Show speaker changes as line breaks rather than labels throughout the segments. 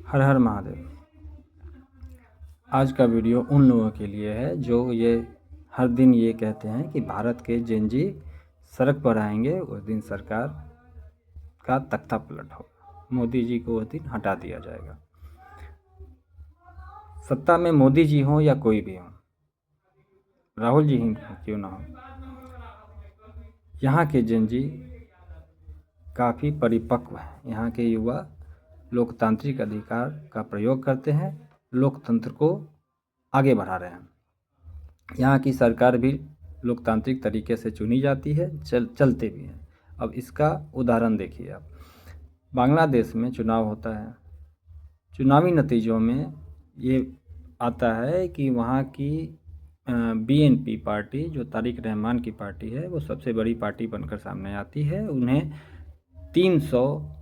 हर हर महादेव। आज का वीडियो उन लोगों के लिए है जो ये हर दिन ये कहते हैं कि भारत के जेनजी सड़क पर आएंगे, उस दिन सरकार का तख्ता पलट होगा, मोदी जी को उस दिन हटा दिया जाएगा। सत्ता में मोदी जी हों या कोई भी हो, राहुल जी ही क्यों ना हो, यहाँ के जेनजी काफ़ी परिपक्व हैं। यहाँ के युवा लोकतांत्रिक अधिकार का प्रयोग करते हैं, लोकतंत्र को आगे बढ़ा रहे हैं। यहाँ की सरकार भी लोकतांत्रिक तरीके से चुनी जाती है, चलते भी हैं। अब इसका उदाहरण देखिए आप, बांग्लादेश में चुनाव होता है, चुनावी नतीजों में ये आता है कि वहाँ की बीएनपी पार्टी, जो तारिक रहमान की पार्टी है, वो सबसे बड़ी पार्टी बनकर सामने आती है। उन्हें 300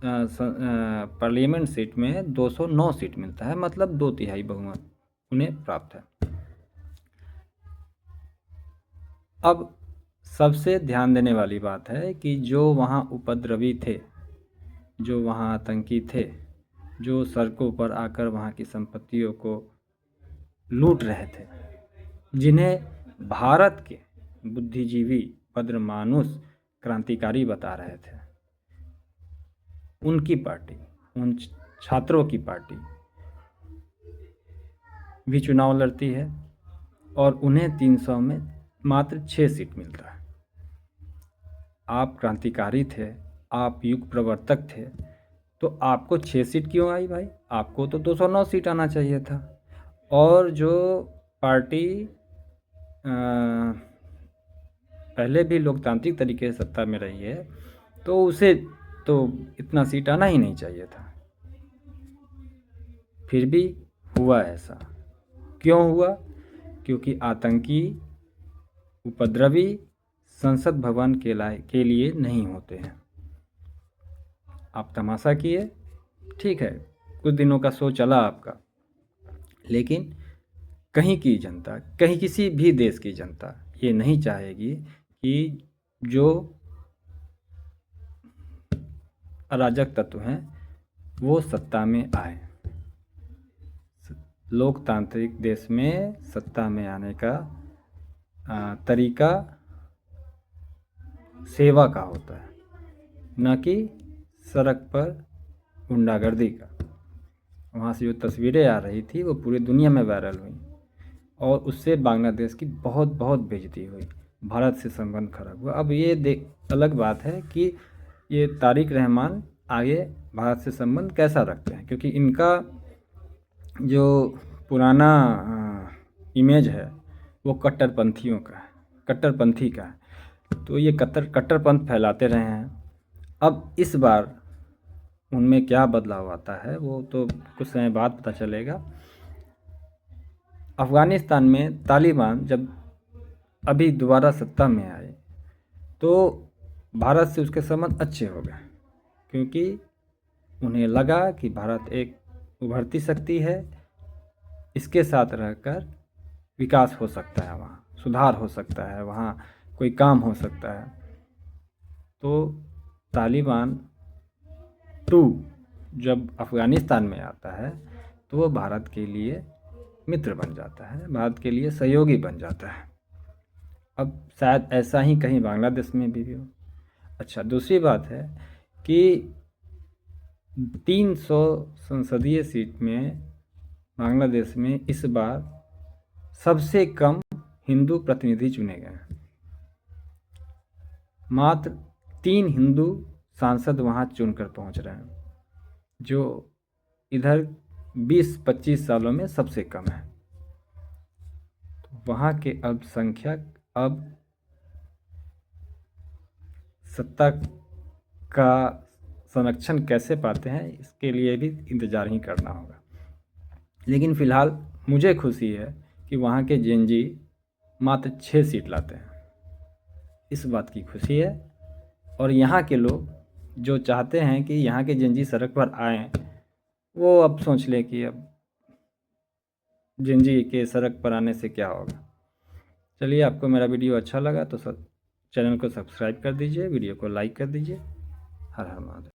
पार्लियामेंट सीट में 209 सीट मिलता है, मतलब 2/3 बहुमत उन्हें प्राप्त है। अब सबसे ध्यान देने वाली बात है कि जो वहाँ उपद्रवी थे, जो वहाँ आतंकी थे, जो सड़कों पर आकर वहाँ की संपत्तियों को लूट रहे थे, जिन्हें भारत के बुद्धिजीवी, भद्रमानुष, क्रांतिकारी बता रहे थे, उनकी पार्टी, उन छात्रों की पार्टी भी चुनाव लड़ती है और उन्हें 300 में मात्र 6 सीट मिलता है। आप क्रांतिकारी थे, आप युग प्रवर्तक थे, तो आपको 6 सीट क्यों आई भाई? आपको तो 209 सीट आना चाहिए था। और जो पार्टी पहले भी लोकतांत्रिक तरीके से सत्ता में रही है, तो उसे तो इतना सीट आना ही नहीं चाहिए था। फिर भी हुआ ऐसा। क्यों हुआ? क्योंकि आतंकी, उपद्रवी संसद भवन के लिए नहीं होते हैं। आप तमाशा किए, ठीक है, कुछ दिनों का शो चला आपका, लेकिन कहीं की जनता, कहीं किसी भी देश की जनता ये नहीं चाहेगी कि जो अराजक तत्व हैं वो सत्ता में आए। लोकतांत्रिक देश में सत्ता में आने का तरीका सेवा का होता है, न कि सड़क पर गुंडागर्दी का। वहाँ से जो तस्वीरें आ रही थी वो पूरी दुनिया में वायरल हुई और उससे बांग्लादेश की बहुत बेइज्जती हुई, भारत से संबंध खराब हुआ। अब ये अलग बात है कि ये तारिक रहमान आगे भारत से संबंध कैसा रखते हैं, क्योंकि इनका जो पुराना इमेज है वो कट्टरपंथी का है, तो ये कट्टरपंथ फैलाते रहे हैं। अब इस बार उनमें क्या बदलाव आता है वो तो कुछ समय बाद पता चलेगा। अफ़गानिस्तान में तालिबान जब अभी दोबारा सत्ता में आए तो भारत से उसके संबंध अच्छे हो गए, क्योंकि उन्हें लगा कि भारत एक उभरती शक्ति है, इसके साथ रहकर विकास हो सकता है, वहाँ सुधार हो सकता है, वहाँ कोई काम हो सकता है। तो तालिबान 2 जब अफ़गानिस्तान में आता है तो वो भारत के लिए मित्र बन जाता है, भारत के लिए सहयोगी बन जाता है। अब शायद ऐसा ही कहीं बांग्लादेश में भी हो। अच्छा, दूसरी बात है कि 300 संसदीय सीट में बांग्लादेश में इस बार सबसे कम हिंदू प्रतिनिधि चुने गए हैं। मात्र 3 हिंदू सांसद वहाँ चुनकर पहुँच रहे हैं, जो इधर 20-25 सालों में सबसे कम है। वहाँ के अल्पसंख्यक अब सत्ता का संरक्षण कैसे पाते हैं, इसके लिए भी इंतज़ार ही करना होगा। लेकिन फ़िलहाल मुझे खुशी है कि वहाँ के जेनजी मात्र 6 सीट लाते हैं, इस बात की खुशी है। और यहाँ के लोग जो चाहते हैं कि यहाँ के जेनजी सड़क पर आएँ, वो अब सोच ले कि अब जेनजी के सड़क पर आने से क्या होगा। चलिए, आपको मेरा वीडियो अच्छा लगा तो चैनल को सब्सक्राइब कर दीजिए, वीडियो को लाइक कर दीजिए। हर हर महादेव।